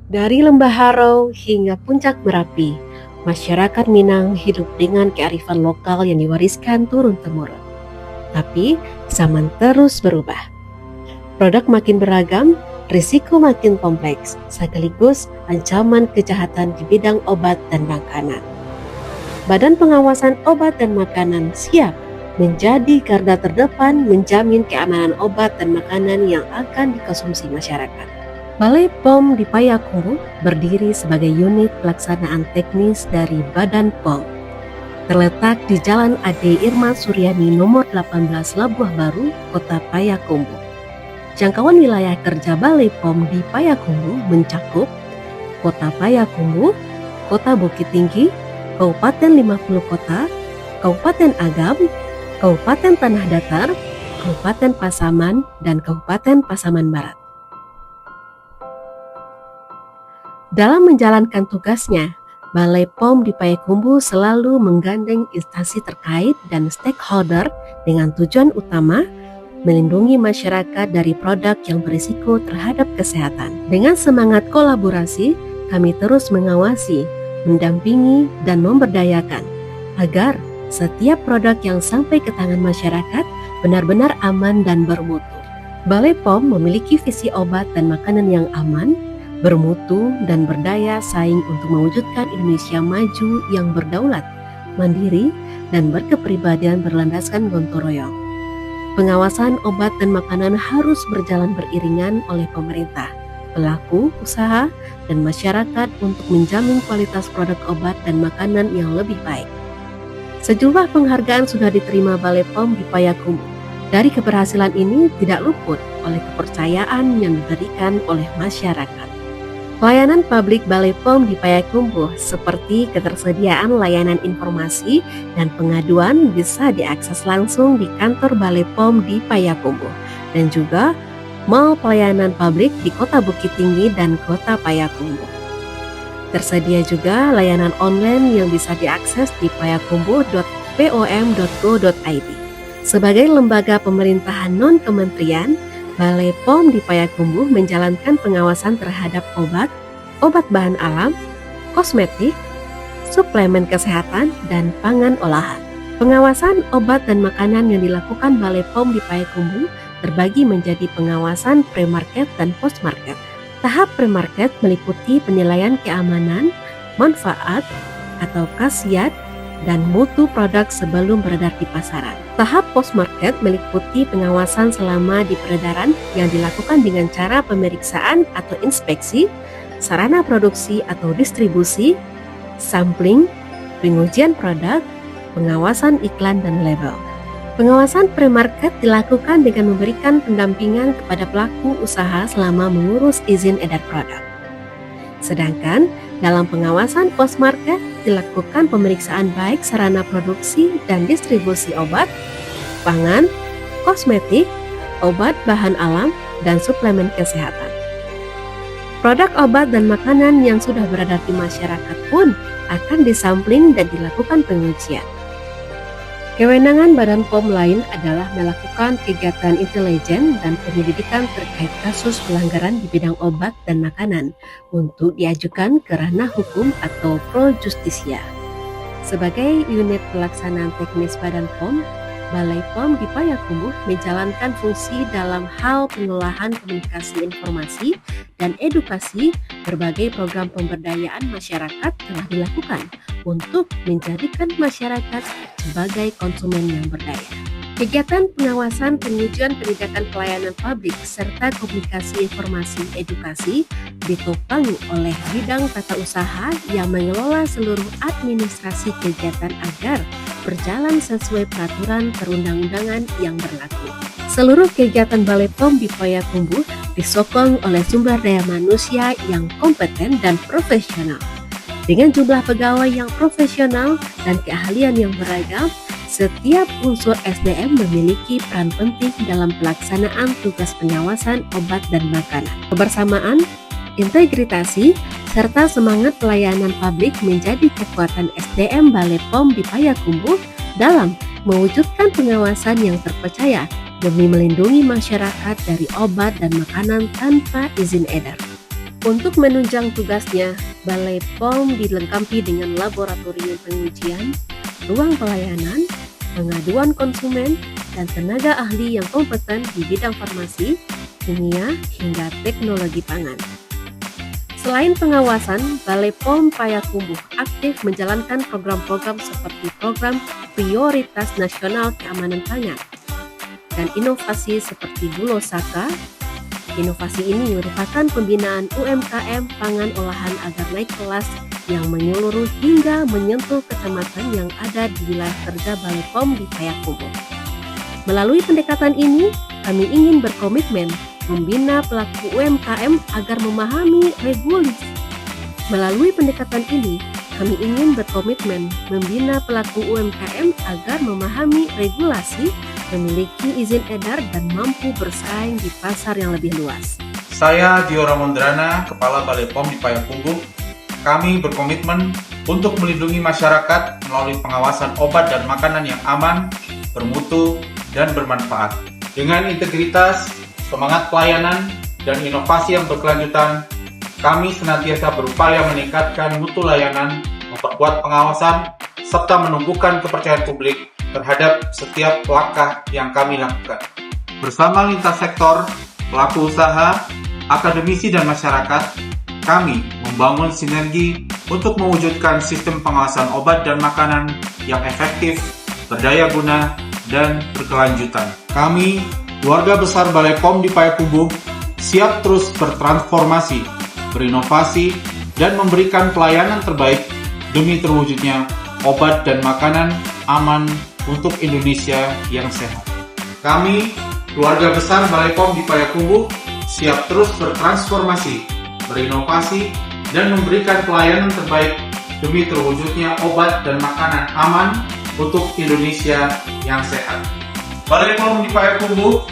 Dari Lembah Harau hingga Puncak Merapi, masyarakat Minang hidup dengan kearifan lokal yang diwariskan turun-temurun. Tapi, zaman terus berubah. Produk makin beragam, risiko makin kompleks, sekaligus ancaman kejahatan di bidang obat dan makanan. Badan Pengawasan Obat dan Makanan siap menjadi garda terdepan menjamin keamanan obat dan makanan yang akan dikonsumsi masyarakat. Balai POM di Payakumbuh berdiri sebagai unit pelaksanaan teknis dari Badan POM. Terletak di Jalan Ade Irma Suryani nomor 18 Labuah Baru, Kota Payakumbuh. Jangkauan wilayah kerja Balai POM di Payakumbuh mencakup Kota Payakumbuh, Kota Bukit Tinggi, Kabupaten 50 Kota, Kabupaten Agam, Kabupaten Tanah Datar, Kabupaten Pasaman, dan Kabupaten Pasaman Barat. Dalam menjalankan tugasnya, Balai POM di Payakumbuh selalu menggandeng instansi terkait dan stakeholder dengan tujuan utama melindungi masyarakat dari produk yang berisiko terhadap kesehatan. Dengan semangat kolaborasi, kami terus mengawasi, mendampingi, dan memberdayakan agar setiap produk yang sampai ke tangan masyarakat benar-benar aman dan bermutu. Balai POM memiliki visi obat dan makanan yang aman, bermutu, dan berdaya saing untuk mewujudkan Indonesia maju yang berdaulat, mandiri, dan berkepribadian berlandaskan gotong royong. Pengawasan obat dan makanan harus berjalan beriringan oleh pemerintah, pelaku usaha, dan masyarakat untuk menjamin kualitas produk obat dan makanan yang lebih baik. Sejumlah penghargaan sudah diterima Balai POM di Payakumbuh. Dari keberhasilan ini tidak luput oleh kepercayaan yang diberikan oleh masyarakat. Layanan publik Balai POM di Payakumbuh seperti ketersediaan layanan informasi dan pengaduan bisa diakses langsung di kantor Balai POM di Payakumbuh dan juga mal pelayanan publik di Kota Bukit Tinggi dan Kota Payakumbuh. Tersedia juga layanan online yang bisa diakses di payakumbuh.pom.go.id. Sebagai lembaga pemerintahan non-kementerian, Balai POM di Payakumbuh menjalankan pengawasan terhadap obat, obat bahan alam, kosmetik, suplemen kesehatan, dan pangan olahan. Pengawasan obat dan makanan yang dilakukan Balai POM di Payakumbuh terbagi menjadi pengawasan pre-market dan post-market. Tahap pre-market meliputi penilaian keamanan, manfaat, atau khasiat, dan mutu produk sebelum beredar di pasaran. Tahap post-market meliputi pengawasan selama di peredaran yang dilakukan dengan cara pemeriksaan atau inspeksi, sarana produksi atau distribusi, sampling, pengujian produk, pengawasan iklan dan label. Pengawasan pre-market dilakukan dengan memberikan pendampingan kepada pelaku usaha selama mengurus izin edar produk. Sedangkan dalam pengawasan post-market dilakukan pemeriksaan baik sarana produksi dan distribusi obat, pangan, kosmetik, obat bahan alam, dan suplemen kesehatan. Produk obat dan makanan yang sudah beredar di masyarakat pun akan disampling dan dilakukan pengujian. Kewenangan Badan POM lain adalah melakukan kegiatan intelijen dan penyelidikan terkait kasus pelanggaran di bidang obat dan makanan untuk diajukan ke ranah hukum atau pro justisia. Sebagai unit pelaksanaan teknis Badan POM, Balai POM di Payakumbuh menjalankan fungsi dalam hal pengolahan komunikasi informasi dan edukasi. Berbagai program pemberdayaan masyarakat telah dilakukan untuk menjadikan masyarakat sebagai konsumen yang berdaya. Kegiatan pengawasan, pengujian, penindakan pelayanan publik, serta komunikasi informasi edukasi ditopang oleh bidang tata usaha yang mengelola seluruh administrasi kegiatan agar berjalan sesuai peraturan perundang-undangan yang berlaku. Seluruh kegiatan Balai POM di Payakumbuh disokong oleh sumber daya manusia yang kompeten dan profesional. Dengan jumlah pegawai yang profesional dan keahlian yang beragam, setiap unsur SDM memiliki peran penting dalam pelaksanaan tugas pengawasan obat dan makanan. Kebersamaan, integritasi, serta semangat pelayanan publik menjadi kekuatan SDM Balai POM di Payakumbuh dalam mewujudkan pengawasan yang terpercaya demi melindungi masyarakat dari obat dan makanan tanpa izin edar. Untuk menunjang tugasnya, Balai POM dilengkapi dengan laboratorium pengujian, ruang pelayanan, pengaduan konsumen, dan tenaga ahli yang kompeten di bidang farmasi, kimia, hingga teknologi pangan. Selain pengawasan, Balai POM Payakumbuh aktif menjalankan program-program seperti program Prioritas Nasional Keamanan Pangan dan inovasi seperti Bulosaka. Inovasi ini merupakan pembinaan UMKM pangan olahan agar naik kelas yang menyeluruh hingga menyentuh kecamatan yang ada di wilayah kerja Balai POM di Payakumbuh. Melalui pendekatan ini, kami ingin berkomitmen membina pelaku UMKM agar memahami regulasi. Melalui pendekatan ini, kami ingin berkomitmen membina pelaku UMKM agar memahami regulasi, memiliki izin edar, dan mampu bersaing di pasar yang lebih luas. Saya Diora Mondrana, Kepala Balai POM di Payakumbuh. Kami berkomitmen untuk melindungi masyarakat melalui pengawasan obat dan makanan yang aman, bermutu, dan bermanfaat. Dengan integritas, semangat pelayanan, dan inovasi yang berkelanjutan, kami senantiasa berupaya meningkatkan mutu layanan, memperkuat pengawasan, serta menumbuhkan kepercayaan publik terhadap setiap langkah yang kami lakukan. Bersama lintas sektor, pelaku usaha, akademisi, dan masyarakat, kami membangun sinergi untuk mewujudkan sistem pengawasan obat dan makanan yang efektif, berdaya guna, dan berkelanjutan. Kami, keluarga besar Balai POM di Payakumbuh, siap terus bertransformasi, berinovasi, dan memberikan pelayanan terbaik demi terwujudnya obat dan makanan aman untuk Indonesia yang sehat. Kami, keluarga besar Balai POM di Payakumbuh, siap terus bertransformasi, berinovasi, dan memberikan pelayanan terbaik demi terwujudnya obat dan makanan aman untuk Indonesia yang sehat. Balai POM di Payakumbuh,